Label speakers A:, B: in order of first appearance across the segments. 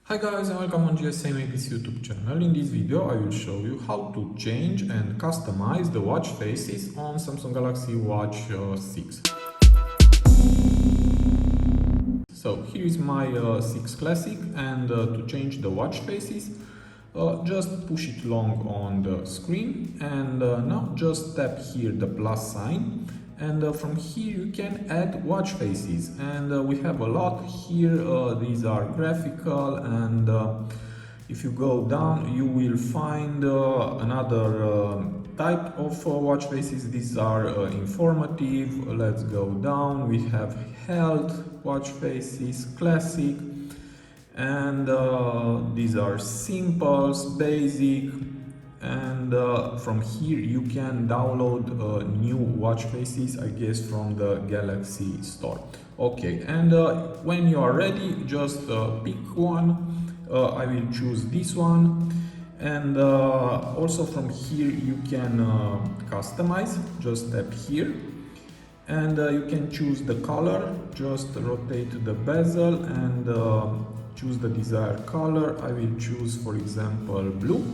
A: Hi guys and welcome on GSM-ABC YouTube channel. In this video I will show you how to change and customize the watch faces on Samsung Galaxy Watch 6. So here is my 6 Classic, and to change the watch faces just push it long on the screen, and now just tap here the plus sign, and from here you can add watch faces, and we have a lot here. These are graphical, and if you go down you will find another type of watch faces. These are informative. Let's go down. We have health watch faces, classic, and these are simples, basic, and from here you can download new watch faces, I guess from the Galaxy store. Okay, and when you are ready, just pick one. I will choose this one, and also from here you can customize. Just tap here, and you can choose the color. Just rotate the bezel and choose the desired color. I will choose, for example, blue.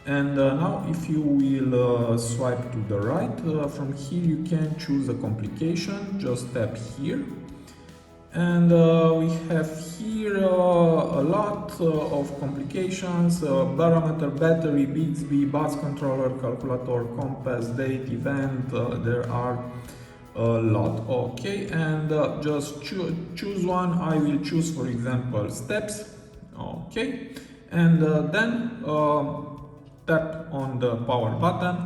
A: And now if you will swipe to the right, from here you can choose a complication. Just tap here, and we have here a lot of complications: barometer, battery, Bixby, bus controller, calculator, compass, date, event. There are a lot. Okay, and just choose one. I will choose, for example, steps. Okay, and then tap on the power button,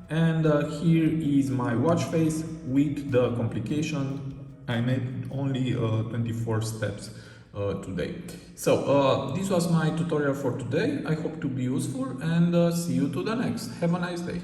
A: and here is my watch face with the complication. I made only 24 steps today. So this was my tutorial for today. I hope to be useful, and see you to the next. Have a nice day.